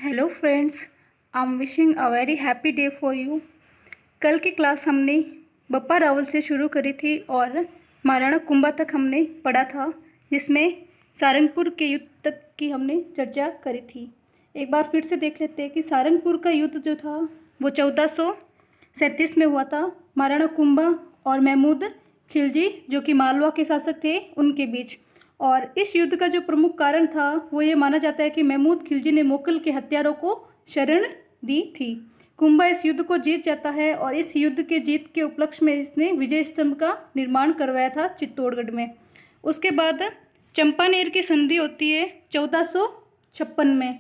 Hello friends, I am wishing a very happy day for you. कल की class हमने बप्पा रावल से शुरू करी थी और महाराणा कुंभा तक हमने पढ़ा था, जिसमें सारंगपुर के युद्ध तक की हमने चर्चा करी थी। एक बार फिर से देख लेते हैं कि सारंगपुर का युद्ध जो था वो 1437 में हुआ था, महाराणा कुंभा और महमूद खिलजी जो कि मालवा के शासक थे उनके बीच। और इस युद्ध का जो प्रमुख कारण था वो ये माना जाता है कि महमूद खिलजी ने मोगल के हथियारों को शरण दी थी। कुंभा इस युद्ध को जीत जाता है और इस युद्ध के जीत के उपलक्ष्य में इसने विजय स्तंभ का निर्माण करवाया था चित्तौड़गढ़ में। उसके बाद चंपानेर की संधि होती है 1456 में।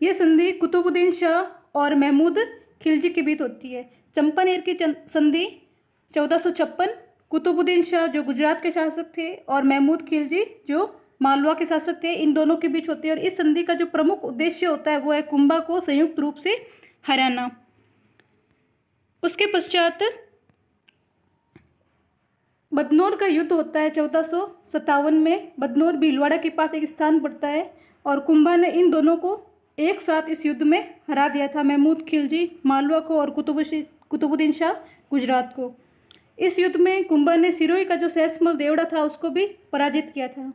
यह संधि कुतुबुद्दीन शाह और महमूद खिलजी के बीच होती है। चंपानेर की संधि 1456 कुतुबुद्दीन शाह जो गुजरात के शासक थे और महमूद खिलजी जो मालवा के शासक थे, इन दोनों के बीच होती है। और इस संधि का जो प्रमुख उद्देश्य होता है वो है कुंभा को संयुक्त रूप से हराना। उसके पश्चात बदनौर का युद्ध होता है 1457 में। बदनौर भीलवाड़ा के पास एक स्थान पड़ता है और कुंभा ने इन दोनों को एक साथ इस युद्ध में हरा दिया था, महमूद खिलजी मालवा को और कुतुबुद्दीन शाह गुजरात को। इस युद्ध में कुंभा ने सिरोही का जो सहसमल देवड़ा था उसको भी पराजित किया था।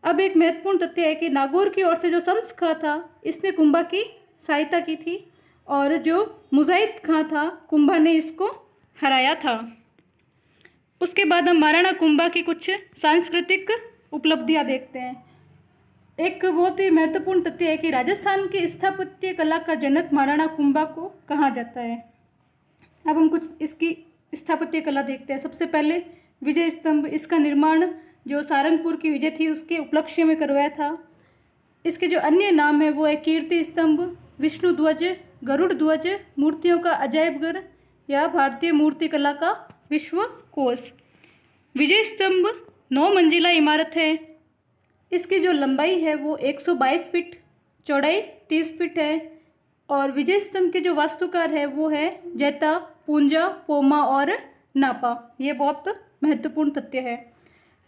अब एक महत्वपूर्ण तथ्य है कि नागौर की ओर से जो शम्स खां था इसने कुंभा की सहायता की थी और जो मुजाहिद खां था कुंभा ने इसको हराया था। उसके बाद हम महाराणा कुंभा की कुछ सांस्कृतिक उपलब्धियां देखते हैं। एक बहुत ही महत्वपूर्ण तथ्य है कि राजस्थान की स्थापत्य कला का जनक महाराणा कुंभा को कहा जाता है। अब हम कुछ इसकी स्थापत्य कला देखते हैं। सबसे पहले विजय स्तंभ, इसका निर्माण जो सारंगपुर की विजय थी उसके उपलक्ष्य में करवाया था। इसके जो अन्य नाम है वो है कीर्ति स्तंभ, विष्णु ध्वज, गरुड़ ध्वज, मूर्तियों का अजायबघर या भारतीय मूर्ति कला का विश्व कोश। विजय स्तंभ 9 मंजिला इमारत है। इसकी जो लंबाई है वो 122 फीट, चौड़ाई 30 फीट है। और विजय स्तंभ के जो वास्तुकार है वो है जैता, पूंजा, पोमा और नापा। ये बहुत महत्वपूर्ण तथ्य है।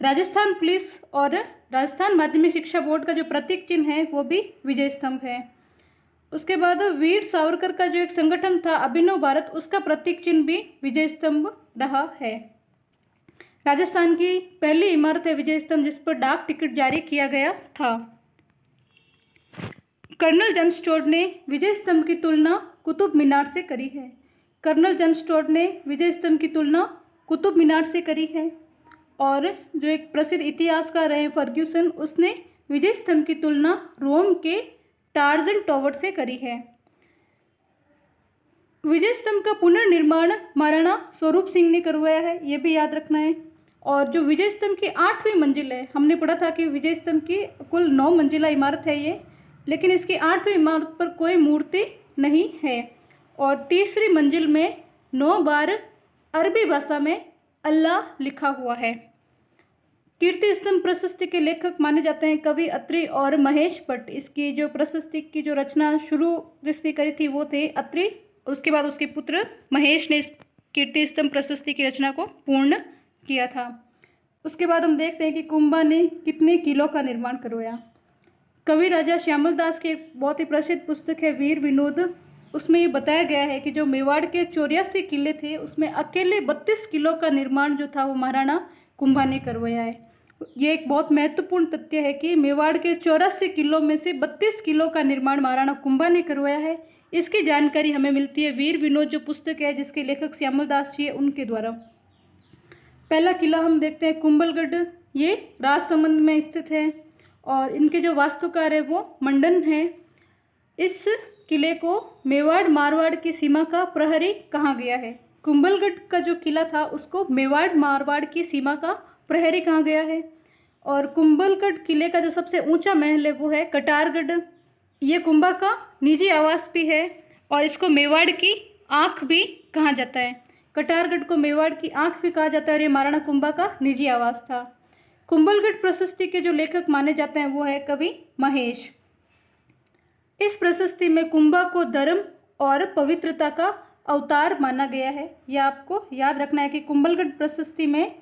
राजस्थान पुलिस और राजस्थान माध्यमिक शिक्षा बोर्ड का जो प्रतीक चिन्ह है वो भी विजय स्तंभ है। उसके बाद वीर सावरकर का जो एक संगठन था अभिनव भारत, उसका प्रतीक चिन्ह भी विजय स्तंभ रहा है। राजस्थान की पहली इमारत है विजय स्तंभ जिस पर डाक टिकट जारी किया गया था। कर्नल जेम्स टोड ने विजय स्तंभ की तुलना कुतुब मीनार से करी है। कर्नल जेम्स टोड ने विजय स्तंभ की तुलना कुतुब मीनार से करी है। और जो एक प्रसिद्ध इतिहासकार हैं फर्ग्यूसन, उसने विजय स्तंभ की तुलना रोम के टार्जन टावर से करी है। विजय स्तंभ का पुनर्निर्माण महाराणा स्वरूप सिंह ने करवाया है, ये भी याद रखना है। और जो विजय स्तंभ की 8वीं मंजिल है, हमने पढ़ा था कि विजय स्तंभ की कुल 9 मंजिला इमारत है ये, लेकिन इसकी 8वीं इमारत पर कोई मूर्ति नहीं है। और तीसरी मंजिल में 9 बार अरबी भाषा में अल्लाह लिखा हुआ है। कीर्ति स्तंभ प्रशस्ति के लेखक माने जाते हैं कवि अत्रि और महेश भट्ट। इसकी जो प्रशस्ति की जो रचना शुरू जिसने करी थी वो थे अत्रि, उसके बाद उसके पुत्र महेश ने कीर्ति स्तंभ प्रशस्ति की रचना को पूर्ण किया था। उसके बाद हम देखते हैं कि कुंभा ने कितने किलों का निर्माण करवाया। कवि राजा श्यामल दास की एक बहुत ही प्रसिद्ध पुस्तक है वीर विनोद, उसमें ये बताया गया है कि जो मेवाड़ के 84 किले थे उसमें अकेले 32 किलो का निर्माण जो था वो महाराणा कुंभा ने करवाया है। ये एक बहुत महत्वपूर्ण तथ्य है कि मेवाड़ के 84 किलो में से 32 किलो का निर्माण महाराणा कुंभा ने करवाया है। इसकी जानकारी हमें मिलती है वीर विनोद जो पुस्तक है जिसके लेखक श्यामल दास जी है उनके द्वारा। पहला किला हम देखते हैं कुंभलगढ़, ये राजसमंद में स्थित है और इनके जो वास्तुकार है वो मंडन है। इस किले को मेवाड़ मारवाड़ की सीमा का प्रहरी कहा गया है। कुंभलगढ़ का जो किला था उसको मेवाड़ मारवाड़ की सीमा का प्रहरी कहा गया है। और कुंभलगढ़ किले का जो सबसे ऊंचा महल है वो है कटारगढ़। ये कुंभा का निजी आवास भी है और इसको मेवाड़ की आँख भी कहा जाता है। कटारगढ़ को मेवाड़ की आँख भी कहा जाता है और ये महाराणा कुंभा का निजी आवास था। कुंभलगढ़ प्रशस्ति के जो लेखक माने जाते हैं वो है कवि महेश। इस प्रशस्ति में कुंभा को धर्म और पवित्रता का अवतार माना गया है। यह आपको याद रखना है कि कुंभलगढ़ प्रशस्ति में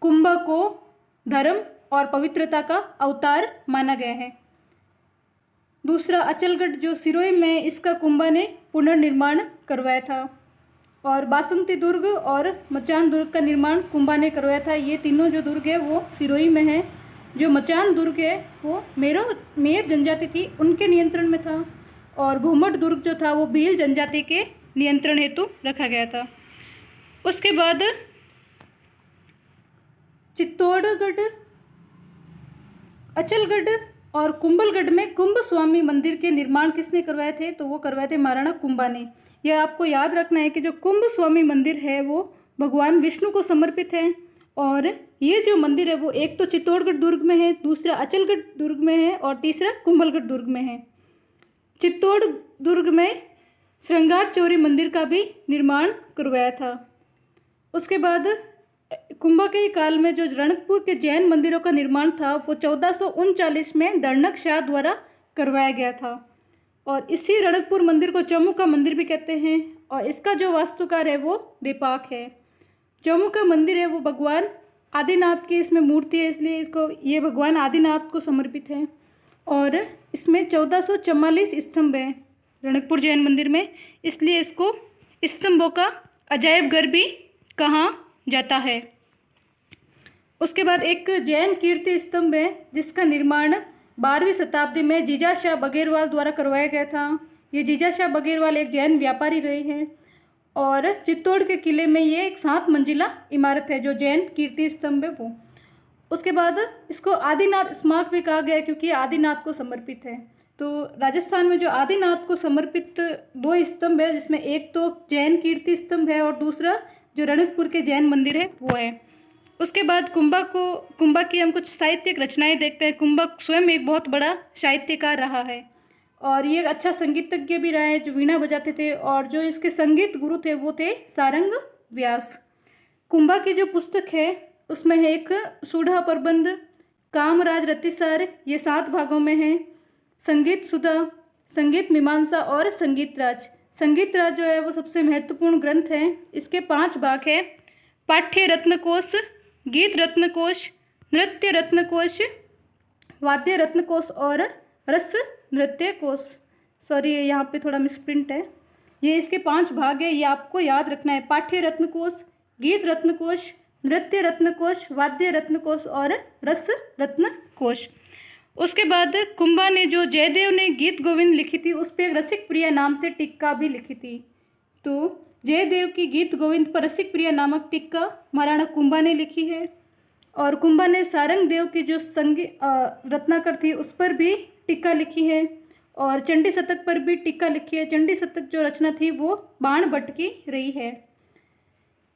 कुंभा को धर्म और पवित्रता का अवतार माना गया है। दूसरा अचलगढ़ जो सिरोही में, इसका कुंभा ने पुनर्निर्माण करवाया था। और बासंती दुर्ग और मचान दुर्ग का निर्माण कुंभा ने करवाया था। ये तीनों जो दुर्ग है वो सिरोही में है। जो मचान दुर्ग है वो मेर जनजाति थी उनके नियंत्रण में था, और घूमट दुर्ग जो था वो भील जनजाति के नियंत्रण हेतु रखा गया था। उसके बाद चित्तौड़गढ़, अचलगढ़ और कुंभलगढ़ में कुंभ स्वामी मंदिर के निर्माण किसने करवाए थे? तो वो करवाए थे महाराणा कुंभा ने। यह आपको याद रखना है कि जो कुंभ स्वामी मंदिर है वो भगवान विष्णु को समर्पित है। और ये जो मंदिर है वो एक तो चित्तौड़गढ़ दुर्ग में है, दूसरा अचलगढ़ दुर्ग में है और तीसरा कुंभलगढ़ दुर्ग में है। चित्तौड़ दुर्ग में श्रृंगार चौरी मंदिर का भी निर्माण करवाया था। उसके बाद कुंभा के काल में जो रणकपुर के जैन मंदिरों का निर्माण था वो 1439 में दर्नक शाह द्वारा करवाया गया था। और इसी रणकपुर मंदिर को चौमुख का मंदिर भी कहते हैं, और इसका जो वास्तुकार है वो दीपाक है। चौमुख का मंदिर है वो भगवान आदिनाथ की इसमें मूर्ति है, इसलिए इसको ये भगवान आदिनाथ को समर्पित है। और इसमें 1444 स्तंभ हैं रणकपुर जैन मंदिर में, इसलिए इसको स्तंभों का अजायब घर भी कहा जाता है। उसके बाद एक जैन कीर्ति स्तंभ है जिसका निर्माण 12वीं शताब्दी में जीजाशाह बघेरवाल द्वारा करवाया गया था। ये जीजाशाह बघेरवाल एक जैन व्यापारी रहे हैं, और चित्तौड़ के किले में ये एक 7 मंजिला इमारत है जो जैन कीर्ति स्तंभ है वो। उसके बाद इसको आदिनाथ स्मारक भी कहा गया है क्योंकि आदिनाथ को समर्पित है। तो राजस्थान में जो आदिनाथ को समर्पित 2 स्तंभ है, जिसमें एक तो जैन कीर्ति स्तंभ है और दूसरा जो रणकपुर के जैन मंदिर है वो है। उसके बाद कुंभा की हम कुछ साहित्यिक रचनाएं देखते हैं। कुंभा स्वयं एक बहुत बड़ा साहित्यकार रहा है, और ये अच्छा संगीतज्ञ भी रहा है जो वीणा बजाते थे, और जो इसके संगीत गुरु थे वो थे सारंग व्यास। कुंभा की जो पुस्तक है उसमें है एक सूढ़ा प्रबंध, कामराज रतिसार, ये 7 भागों में है। संगीत सुधा, संगीत मीमांसा और संगीत राज। संगीत राज जो है वो सबसे महत्वपूर्ण ग्रंथ है। इसके 5 भाग हैं: पाठ्य रत्नकोश, गीत रत्नकोश, नृत्य रत्नकोश, वाद्य रत्नकोश और रस नृत्य कोश। सॉरी, यहाँ पे थोड़ा मिसप्रिंट है। ये इसके 5 भाग है, ये आपको याद रखना है: पाठ्य रत्नकोश, गीत रत्नकोश, नृत्य रत्नकोश, वाद्य रत्नकोश और रस रत्नकोश। उसके बाद कुंभा ने जो जयदेव ने गीत गोविंद लिखी थी उस पर एक रसिक प्रिया नाम से टिक्का भी लिखी थी। तो जयदेव की गीत गोविंद पर रसिक प्रिया नामक टिक्का महाराणा कुंभा ने लिखी है। और कुंभा ने सारंग देव की जो रत्नाकर थी उस पर भी टिक्का लिखी है, और चंडी शतक पर भी टिक्का लिखी है। चंडी शतक जो रचना थी वो बाण भट्ट की रही है।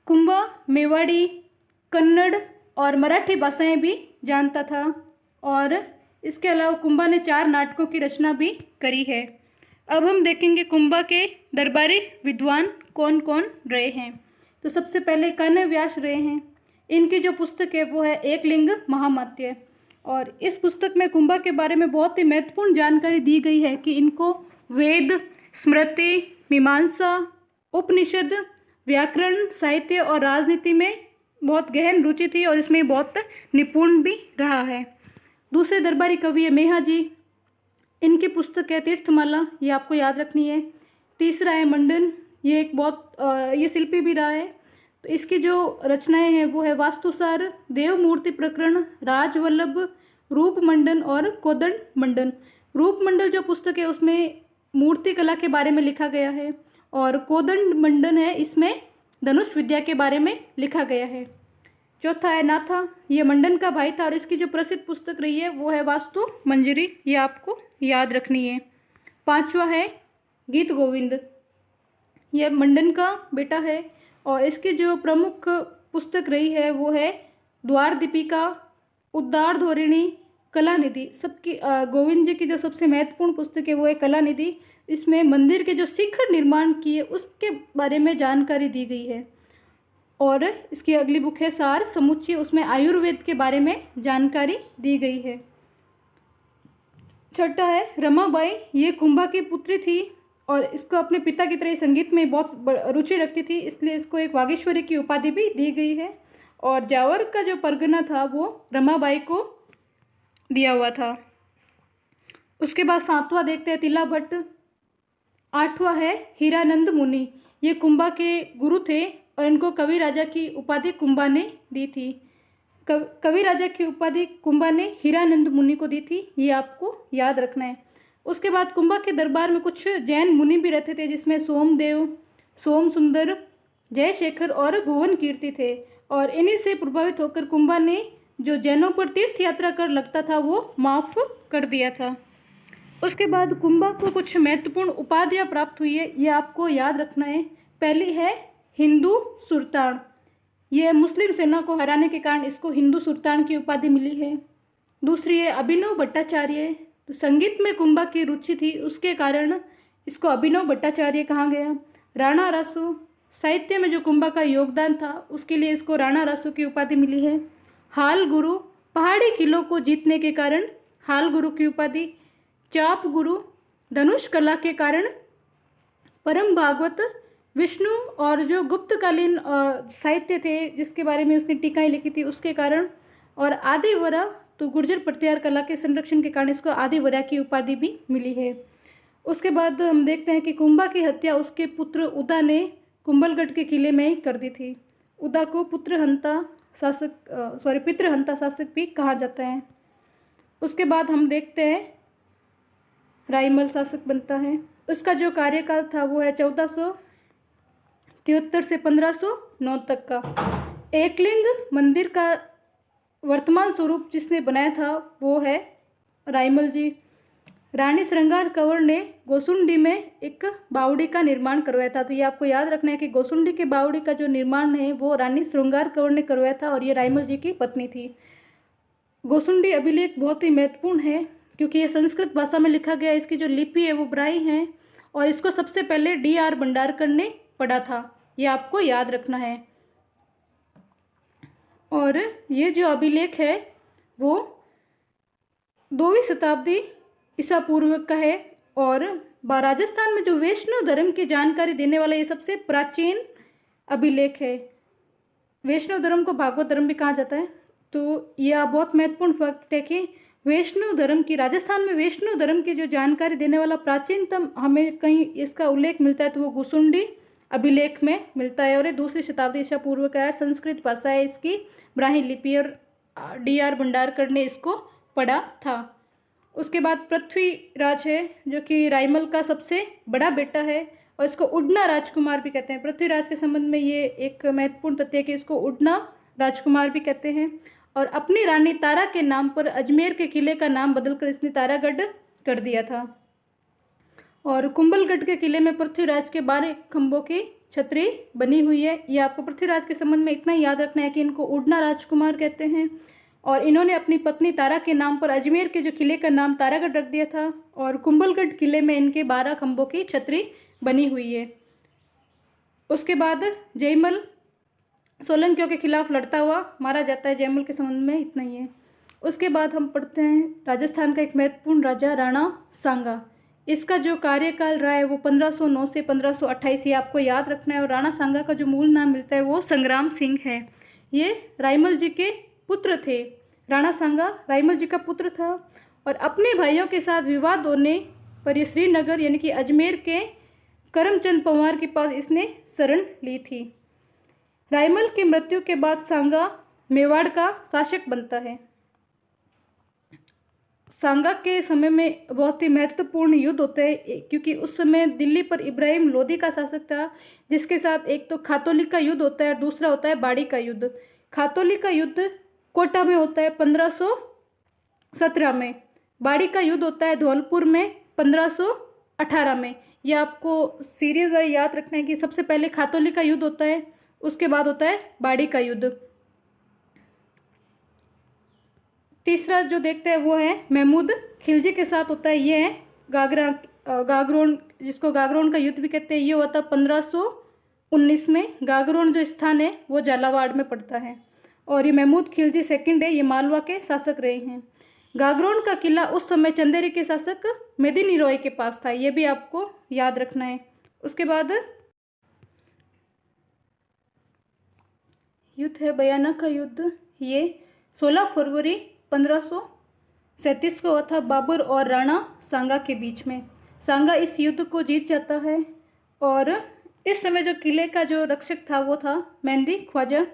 कुंभा मेवाड़ी, कन्नड़ और मराठी भाषाएं भी जानता था, और इसके अलावा कुंभा ने 4 नाटकों की रचना भी करी है। अब हम देखेंगे कुंभा के दरबारी विद्वान कौन कौन रहे हैं। तो सबसे पहले कान्ह व्यास रहे हैं। इनकी जो पुस्तक है वो है एकलिंग महामात्य, और इस पुस्तक में कुंभा के बारे में बहुत ही महत्वपूर्ण जानकारी दी गई है कि इनको वेद, स्मृति, मीमांसा, उपनिषद, व्याकरण, साहित्य और राजनीति में बहुत गहन रुचि थी, और इसमें बहुत निपुण भी रहा है। दूसरे दरबारी कवि है मेहा जी। इनकी पुस्तक है तीर्थमाला, ये आपको याद रखनी है। तीसरा है मंडन, ये एक बहुत ये शिल्पी भी रहा है। तो इसकी जो रचनाएं हैं वो है वास्तुसार, देव मूर्ति प्रकरण, राजवल्लभ, रूप मंडन और कोदंड मंडन। रूप मंडल जो पुस्तक है उसमें मूर्ति कला के बारे में लिखा गया है, और कोदंड मंडन है इसमें धनुष विद्या के बारे में लिखा गया है। चौथा है नाथा, ये मंडन का भाई था, और इसकी जो प्रसिद्ध पुस्तक रही है वो है वास्तु मंजरी, ये आपको याद रखनी है। 5वां है गीत गोविंद, यह मंडन का बेटा है, और इसकी जो प्रमुख पुस्तक रही है वो है द्वार दीपिका, उद्दार धोरिणी, कलानिधि। सबकी गोविंद जी की जो सबसे महत्वपूर्ण पुस्तक है वो है कलानिधि। इसमें मंदिर के जो शिखर निर्माण किए उसके बारे में जानकारी दी गई है। और इसकी अगली बुक है सार समुच्चय, उसमें आयुर्वेद के बारे में जानकारी दी गई है। छठा है रमाबाई, ये कुंभा की पुत्री थी, और इसको अपने पिता की तरह संगीत में बहुत रुचि रखती थी, इसलिए इसको एक वागीश्वरी की उपाधि भी दी गई है। और जावर का जो परगना था वो रमाबाई को दिया हुआ था। उसके बाद 7वां देखते हैं तिला भट्ट। 8वां है हीरानंद मुनि। ये कुंभा के गुरु थे और इनको कवि राजा की उपाधि कुंभा ने दी थी। कवि राजा की उपाधि कुंभा ने हीरानंद मुनि को दी थी, ये आपको याद रखना है। उसके बाद कुंभा के दरबार में कुछ जैन मुनि भी रहते थे, जिसमें सोमदेव, सोम सुंदर, जयशेखर और भुवन कीर्ति थे। और इन्हीं से प्रभावित होकर कुंभा ने जो जैनों पर तीर्थ यात्रा कर लगता था वो माफ कर दिया था। उसके बाद कुंभा को कुछ महत्वपूर्ण उपाधियाँ प्राप्त हुई है, ये आपको याद रखना है। पहली है हिंदू सुल्तान। यह मुस्लिम सेना को हराने के कारण इसको हिंदू सुल्तान की उपाधि मिली है। दूसरी है अभिनव भट्टाचार्य। तो संगीत में कुंभा की रुचि थी, उसके कारण इसको अभिनव भट्टाचार्य कहा गया। राणा रासो, साहित्य में जो कुंभा का योगदान था उसके लिए इसको राणा रासो की उपाधि मिली है। हाल गुरु, पहाड़ी किलों को जीतने के कारण हाल गुरु की उपाधि। चाप गुरु, धनुष कला के कारण परम भागवत, विष्णु और जो गुप्तकालीन साहित्य थे जिसके बारे में उसने टीकाएं लिखी थी उसके कारण। और आदिवरा, तो गुर्जर प्रतिहार कला के संरक्षण के कारण इसको आदिवरा की उपाधि भी मिली है। उसके बाद हम देखते हैं कि कुंभा की हत्या उसके पुत्र उदा ने कुंभलगढ़ के किले में ही कर दी थी। उदा को पितृहंता शासक भी कहा जाता है। उसके बाद हम देखते हैं राईमल शासक बनता है। उसका जो कार्यकाल था वो है 1473 से 1509 तक का। एकलिंग मंदिर का वर्तमान स्वरूप जिसने बनाया था वो है राईमल जी। रानी श्रृंगार कंवर ने गोसुंडी में एक बावड़ी का निर्माण करवाया था। तो ये आपको याद रखना है कि गोसुंडी के बावड़ी का जो निर्माण है वो रानी श्रृंगार कंवर ने करवाया था और ये राईमल जी की पत्नी थी। गोसुंडी अभिलेख बहुत ही महत्वपूर्ण है क्योंकि ये संस्कृत भाषा में लिखा गया। इसकी जो लिपि है वो ब्राह्मी है और इसको सबसे पहले D.R. भंडारकर ने पढ़ा था, ये आपको याद रखना है। और ये जो अभिलेख है वो 2वीं शताब्दी ईसा पूर्व का है। और राजस्थान में जो वैष्णव धर्म की जानकारी देने वाला ये सबसे प्राचीन अभिलेख है। वैष्णव धर्म को भागवत धर्म भी कहा जाता है। तो यह बहुत महत्वपूर्ण फैक्ट है कि वैष्णव धर्म की, राजस्थान में वैष्णव धर्म की जो जानकारी देने वाला प्राचीनतम हमें कहीं इसका उल्लेख मिलता है तो वो गोसुंडी अभिलेख में मिलता है। और ये 2वीं शताब्दी ईसा पूर्व का है, संस्कृत भाषा है इसकी, ब्राह्मी लिपि, और D.R. भंडारकर ने इसको पढ़ा था। उसके बाद पृथ्वीराज है जो कि राईमल का सबसे बड़ा बेटा है और इसको उड़ना राजकुमार भी कहते हैं। पृथ्वीराज के संबंध में ये एक महत्वपूर्ण तथ्य है कि इसको उड़ना राजकुमार भी कहते हैं। और अपनी रानी तारा के नाम पर अजमेर के किले का नाम बदलकर इसने तारागढ़ कर दिया था। और कुंभलगढ़ के किले में पृथ्वीराज के 12 खंभों की छतरी बनी हुई है। ये आपको पृथ्वीराज के संबंध में इतना ही याद रखना है कि इनको उड़ना राजकुमार कहते हैं और इन्होंने अपनी पत्नी तारा के नाम पर अजमेर के जो किले का नाम तारागढ़ रख दिया था। और कुंभलगढ़ किले में इनके 12 खंभों की छतरी बनी हुई है। उसके बाद जयमल सोलंकियों के खिलाफ लड़ता हुआ मारा जाता है। जयमल के संबंध में इतना ही है। उसके बाद हम पढ़ते हैं राजस्थान का एक महत्वपूर्ण राजा राणा सांगा। इसका जो कार्यकाल रहा है वो 1509 से 1528, ये आपको याद रखना है। और राणा सांगा का जो मूल नाम मिलता है वो संग्राम सिंह है। ये राईमल जी के पुत्र थे। राणा सांगा राईमल जी का पुत्र था और अपने भाइयों के साथ विवाद होने पर ये श्रीनगर यानी कि अजमेर के करमचंद पंवार के पास इसने शरण ली थी। राईमल की मृत्यु के बाद सांगा मेवाड़ का शासक बनता है। सांगा के समय में बहुत ही महत्वपूर्ण युद्ध होते हैं क्योंकि उस समय दिल्ली पर इब्राहिम लोदी का शासक था, जिसके साथ एक तो खातोली का युद्ध होता है और दूसरा होता है बाड़ी का युद्ध। खातोली का युद्ध कोटा में होता है 1517 में। बाड़ी का युद्ध होता है धौलपुर में 1518 में। यह आपको सीरीज याद रखना है कि सबसे पहले खातोली का युद्ध होता है, उसके बाद होता है बाड़ी का युद्ध। तीसरा जो देखते हैं वो है महमूद खिलजी के साथ होता है। ये है गागरोन, जिसको गागरोन का युद्ध भी कहते हैं। ये हुआ था 1519 में। गागरोन जो स्थान है वो झालावाड़ में पड़ता है। और ये महमूद खिलजी सेकंड है, ये मालवा के शासक रहे हैं। गागरोन का किला उस समय चंदेरी के शासक मेदिनी रॉय के पास था, ये भी आपको याद रखना है। उसके बाद युद्ध है बयाना का युद्ध। ये 16 फरवरी 1500 37 को हुआ था बाबर और राणा सांगा के बीच में। सांगा इस युद्ध को जीत जाता है और इस समय जो किले का जो रक्षक था वो था मेहंदी ख्वाजा।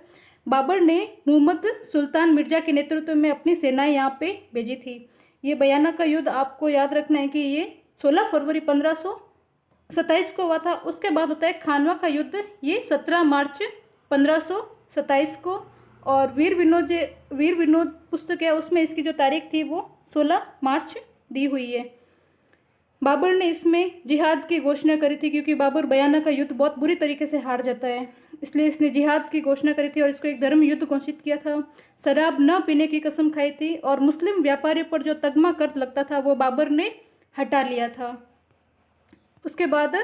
बाबर ने मोहम्मद सुल्तान मिर्जा के नेतृत्व में अपनी सेनाएं यहाँ पे भेजी थी। ये बयाना का युद्ध आपको याद रखना है कि ये 16 फरवरी 1527 को हुआ था। उसके बाद होता है खानवा का युद्ध, ये 17 मार्च 1527 को। और वीर विनोद पुस्तक है उसमें इसकी जो तारीख थी वो 16 मार्च दी हुई है। बाबर ने इसमें जिहाद की घोषणा करी थी, क्योंकि बाबर बयाना का युद्ध बहुत बुरी तरीके से हार जाता है, इसलिए इसने जिहाद की घोषणा करी थी और इसको एक धर्म युद्ध घोषित किया था। शराब न पीने की कसम खाई थी और मुस्लिम व्यापारी पर जो तगमा कर लगता था वो बाबर ने हटा लिया था। उसके बाद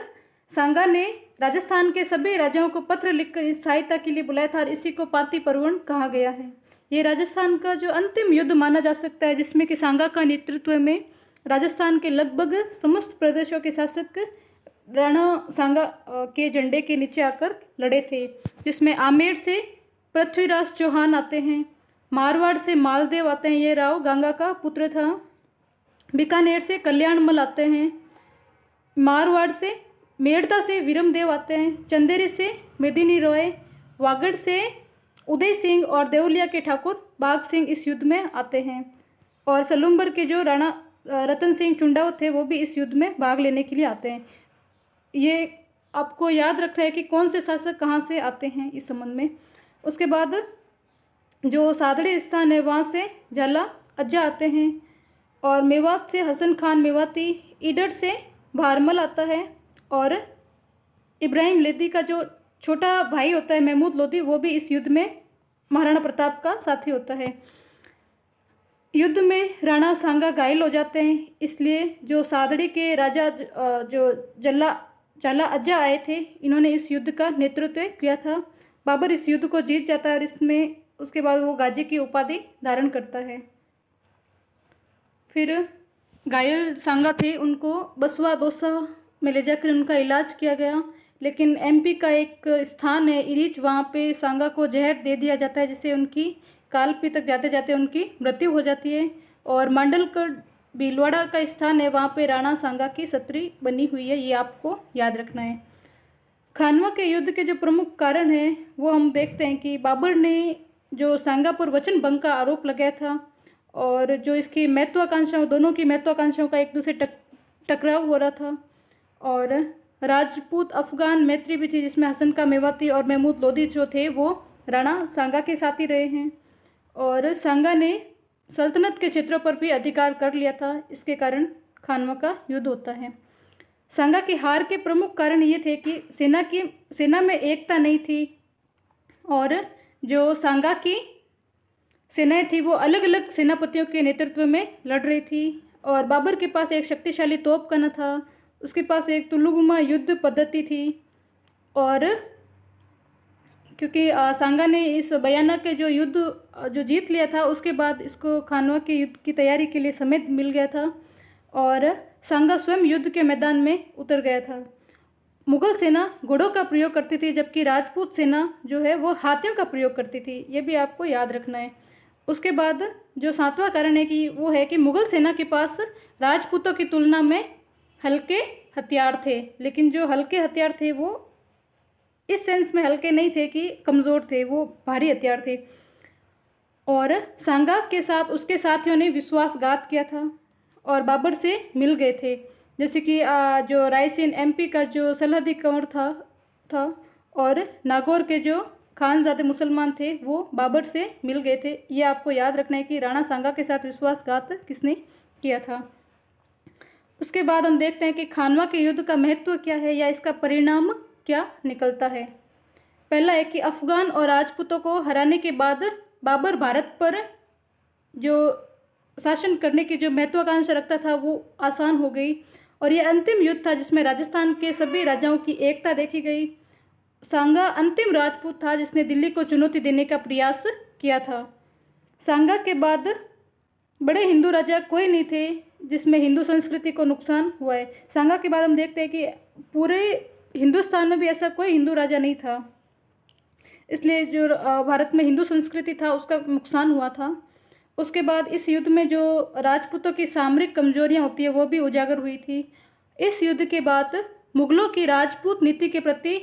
सांगा ने राजस्थान के सभी राजाओं को पत्र लिखकर सहायता के लिए बुलाया था और इसी को पाती पर्वण कहा गया है। ये राजस्थान का जो अंतिम युद्ध माना जा सकता है, जिसमें कि सांगा का नेतृत्व में राजस्थान के लगभग समस्त प्रदेशों के शासक राणा सांगा के झंडे के नीचे आकर लड़े थे, जिसमें आमेर से पृथ्वीराज चौहान आते हैं, मारवाड़ से मालदेव आते हैं, ये राव गंगा का पुत्र था, बीकानेर से कल्याणमल आते हैं, मारवाड़ से मेड़ता से वीरमदेव आते हैं, चंदेरी से मेदिनी रॉय, वागड़ से उदय सिंह और देवलिया के ठाकुर बाघ सिंह इस युद्ध में आते हैं। और सलूम्बर के जो राणा रतन सिंह चुंडाव थे वो भी इस युद्ध में भाग लेने के लिए आते हैं। ये आपको याद रखना है कि कौन से शासक कहाँ से आते हैं इस संबंध में। उसके बाद जो सादड़ी स्थान है वहाँ से जाला अज्जा आते हैं और मेवात से हसन खान मेवाती, ईडर से भारमल आता है और इब्राहिम लोदी का जो छोटा भाई होता है महमूद लोदी, वो भी इस युद्ध में महाराणा प्रताप का साथी होता है। युद्ध में राणा सांगा घायल हो जाते हैं, इसलिए जो सादड़ी के राजा जो जाला अज्जा आए थे, इन्होंने इस युद्ध का नेतृत्व किया था। बाबर इस युद्ध को जीत जाता है और इसमें उसके बाद वो गाजी की उपाधि धारण करता है। फिर घायल सांगा थे, उनको बसवा दौसा में ले जाकर उनका इलाज किया गया, लेकिन एमपी का एक स्थान है इरीच, वहाँ पे सांगा को जहर दे दिया जाता है, जिससे उनकी कालपी तक जाते जाते उनकी मृत्यु हो जाती है। और मांडलगढ़ भीलवाड़ा का स्थान है, वहाँ पे राणा सांगा की छत्री बनी हुई है, ये आपको याद रखना है। खानवा के युद्ध के जो प्रमुख कारण हैं वो हम देखते हैं कि बाबर ने जो सांगा पर वचन भंग का आरोप लगाया था और जो इसकी महत्वाकांक्षाओं, दोनों की महत्वाकांक्षाओं का एक दूसरे टकराव हो रहा था। और राजपूत अफगान मैत्री भी थी, जिसमें हसन का मेवाती और महमूद लोदी जो थे वो राणा सांगा के साथ ही रहे हैं। और सांगा ने सल्तनत के क्षेत्रों पर भी अधिकार कर लिया था, इसके कारण खानवा का युद्ध होता है। सांगा की हार के प्रमुख कारण ये थे कि सेना में एकता नहीं थी और जो सांगा की सेनाएं थी वो अलग अलग सेनापतियों के नेतृत्व में लड़ रही थी। और बाबर के पास एक शक्तिशाली तोपखाना था, उसके पास एक तुलुगुमा युद्ध पद्धति थी। और क्योंकि सांगा ने इस बयाना के जो युद्ध जो जीत लिया था, उसके बाद इसको खानवा के युद्ध की तैयारी के लिए समय मिल गया था और सांगा स्वयं युद्ध के मैदान में उतर गया था। मुगल सेना घोड़ों का प्रयोग करती थी, जबकि राजपूत सेना जो है वो हाथियों का प्रयोग करती थी, ये भी आपको याद रखना है। उसके बाद जो सातवां कारण है कि वो है कि मुगल सेना के पास राजपूतों की तुलना में हल्के हथियार थे, लेकिन जो हल्के हथियार थे वो इस सेंस में हल्के नहीं थे कि कमज़ोर थे, वो भारी हथियार थे। और सांगा के साथ उसके साथियों ने विश्वासघात किया था और बाबर से मिल गए थे, जैसे कि जो रायसेन एमपी का जो सलहदी कंवर था और नागौर के जो खानजादे मुसलमान थे वो बाबर से मिल गए थे। ये आपको याद रखना है कि राणा सांगा के साथ विश्वासघात किसने किया था। उसके बाद हम देखते हैं कि खानवा के युद्ध का महत्व क्या है या इसका परिणाम क्या निकलता है। पहला है कि अफगान और राजपूतों को हराने के बाद बाबर भारत पर जो शासन करने की जो महत्वाकांक्षा रखता था वो आसान हो गई और ये अंतिम युद्ध था जिसमें राजस्थान के सभी राजाओं की एकता देखी गई। सांगा अंतिम राजपूत था जिसने दिल्ली को चुनौती देने का प्रयास किया था। सांगा के बाद बड़े हिंदू राजा कोई नहीं थे जिसमें हिंदू संस्कृति को नुकसान हुआ है। सांगा के बाद हम देखते हैं कि पूरे हिंदुस्तान में भी ऐसा कोई हिंदू राजा नहीं था, इसलिए जो भारत में हिंदू संस्कृति था उसका नुकसान हुआ था। उसके बाद इस युद्ध में जो राजपूतों की सामरिक कमजोरियां होती है वो भी उजागर हुई थी। इस युद्ध के बाद मुगलों की राजपूत नीति के प्रति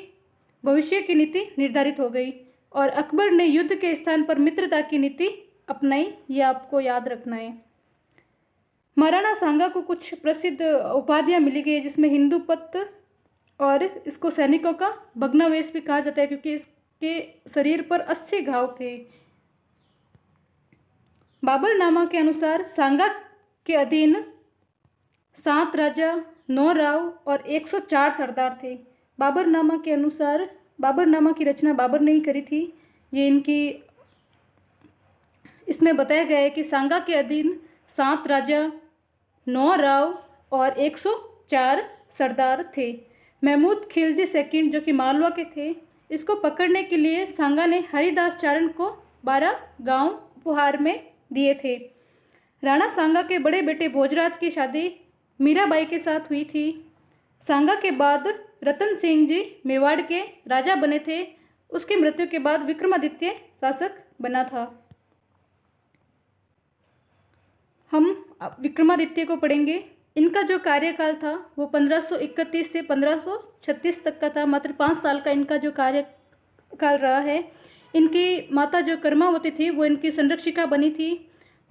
भविष्य की नीति निर्धारित हो गई और अकबर ने युद्ध के स्थान पर मित्रता की नीति अपनाई। ये आपको याद रखना है। महाराणा सांगा को कुछ प्रसिद्ध उपाधियां मिली गई जिसमें हिंदू पत्त और इसको सैनिकों का भग्नावेश भी कहा जाता है क्योंकि इसके शरीर पर 80 घाव थे। बाबरनामा के अनुसार सांगा के अधीन 7 राजा, 9 राव और 104 सरदार थे। बाबरनामा के अनुसार बाबरनामा की रचना बाबर ने ही करी थी। इसमें बताया गया है कि सांगा के अधीन 7 राजा, 9 राव और 104 सरदार थे। महमूद खिलजी सेकंड जो कि मालवा के थे, इसको पकड़ने के लिए सांगा ने हरिदास चारण को 12 गांव उपहार में दिए थे। राणा सांगा के बड़े बेटे भोजराज की शादी मीराबाई के साथ हुई थी। सांगा के बाद रतन सिंह जी मेवाड़ के राजा बने थे। उसकी मृत्यु के बाद विक्रमादित्य शासक बना था। हम विक्रमादित्य को पढ़ेंगे। इनका जो कार्यकाल था वो 1531 से 1536 तक का था। मात्र 5 साल का इनका जो कार्यकाल रहा है। इनकी माता जो कर्मावती थी वो इनकी संरक्षिका बनी थी।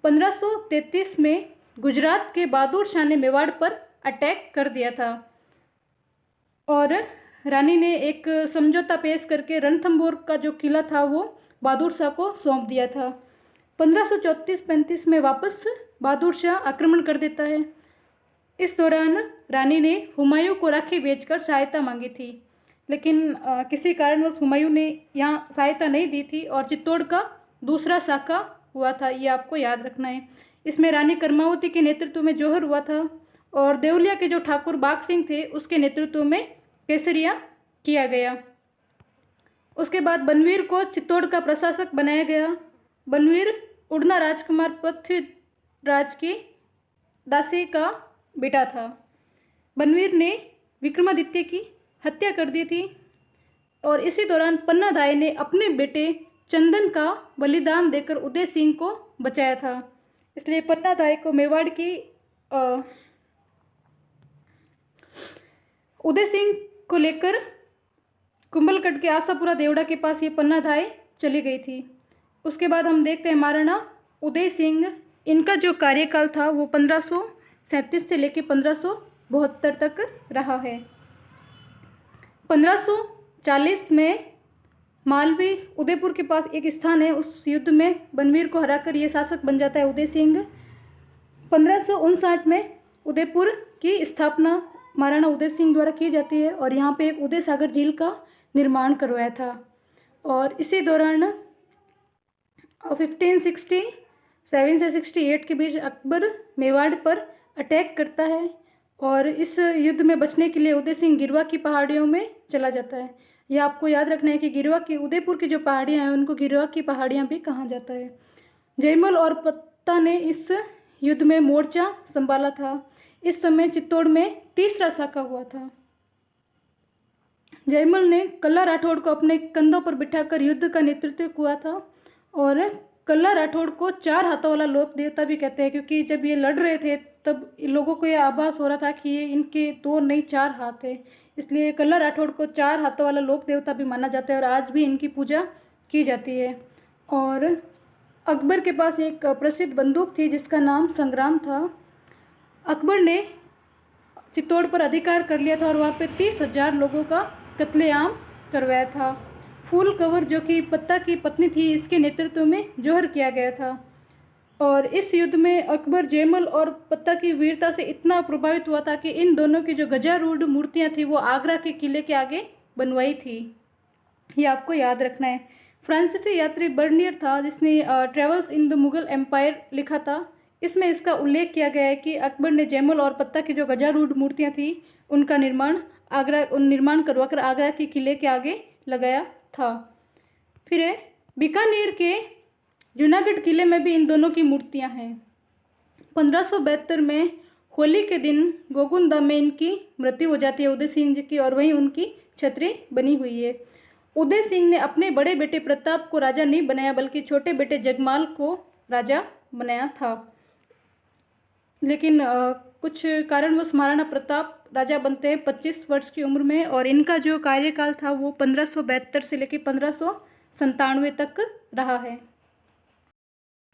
1533 में गुजरात के बहादुर शाह ने मेवाड़ पर अटैक कर दिया था और रानी ने एक समझौता पेश करके रणथंभौर का जो किला था वो बहादुर शाह को सौंप दिया था। 1534-35 में वापस बहादुर शाह आक्रमण कर देता है। इस दौरान रानी ने हुमायूं को राखी भेजकर सहायता मांगी थी, लेकिन किसी कारणवश हुमायूं ने यहाँ सहायता नहीं दी थी और चित्तौड़ का दूसरा साका हुआ था। ये आपको याद रखना है। इसमें रानी कर्मावती के नेतृत्व में जौहर हुआ था और देवलिया के जो ठाकुर बाग सिंह थे उसके नेतृत्व में केसरिया किया गया। उसके बाद बनवीर को चित्तौड़ का प्रशासक बनाया गया। बनवीर उड़ना राजकुमार पृथ्वीराज की दासी का बेटा था। बनवीर ने विक्रमादित्य की हत्या कर दी थी और इसी दौरान पन्नाधाय ने अपने बेटे चंदन का बलिदान देकर उदय सिंह को बचाया था। इसलिए पन्नाधाय को मेवाड़ की उदय सिंह को लेकर कुंभलगढ़ के आशापुरा देवड़ा के पास ये पन्नाधाय चली गई थी। उसके बाद हम देखते हैं महाराणा उदय सिंह। इनका जो कार्यकाल था वो 1537 से लेकर 1572 तक रहा है। 1540 में मालवी उदयपुर के पास एक स्थान है, उस युद्ध में बनवीर को हराकर ये शासक बन जाता है उदय सिंह। 1559 में उदयपुर की स्थापना महाराणा उदय सिंह द्वारा की जाती है और यहाँ पे एक उदय सागर झील का निर्माण करवाया था। और इसी दौरान 1567 से 68 के बीच अकबर मेवाड़ पर अटैक करता है और इस युद्ध में बचने के लिए उदय सिंह गिरवा की पहाड़ियों में चला जाता है। यह आपको याद रखना है कि गिरवा की उदयपुर की जो पहाड़ियाँ हैं उनको गिरवा की पहाड़ियाँ भी कहा जाता है। जयमल और पत्ता ने इस युद्ध में मोर्चा संभाला था। इस समय चित्तौड़ में तीसरा साका हुआ था। जयमल ने कल्ला राठौड़ को अपने कंधों पर बिठाकर युद्ध का नेतृत्व किया था और कल्ला राठौड़ को 4 हाथों वाला लोक देवता भी कहते हैं क्योंकि जब ये लड़ रहे थे तब लोगों को यह आभास हो रहा था कि ये इनके 2 नहीं 4 हाथ है, इसलिए कल्ला राठौड़ को 4 हाथों वाला लोक देवता भी माना जाता है और आज भी इनकी पूजा की जाती है। और अकबर के पास एक प्रसिद्ध बंदूक थी जिसका नाम संग्राम था। अकबर ने चित्तौड़ पर अधिकार कर लिया था और वहाँ पे 30,000 लोगों का कत्लेआम करवाया था। फूल कंवर जो कि पत्ता की पत्नी थी, इसके नेतृत्व में जौहर किया गया था और इस युद्ध में अकबर जयमल और पत्ता की वीरता से इतना प्रभावित हुआ था कि इन दोनों की जो गजारूढ़ मूर्तियाँ थी वो आगरा के किले के आगे बनवाई थी। ये आपको याद रखना है। फ्रांसीसी यात्री बर्नियर था जिसने travels in the Mughal empire लिखा था। इसमें इसका उल्लेख किया गया है कि अकबर ने जयमल और पत्ता की जो गजारूढ़ मूर्तियाँ थी उनका निर्माण करवाकर आगरा के किले के आगे लगाया था। फिर बीकानेर के जूनागढ़ किले में भी इन दोनों की मूर्तियां हैं। 1572 में होली के दिन गोगुंदा में इनकी मृत्यु हो जाती है उदय सिंह जी की और वहीं उनकी छतरी बनी हुई है। उदय सिंह ने अपने बड़े बेटे प्रताप को राजा नहीं बनाया बल्कि छोटे बेटे जगमाल को राजा बनाया था। लेकिन कुछ कारणवश महाराणा प्रताप राजा बनते हैं 25 वर्ष की उम्र में, और इनका जो कार्यकाल था वो 1572 से लेकर 1597 तक रहा है।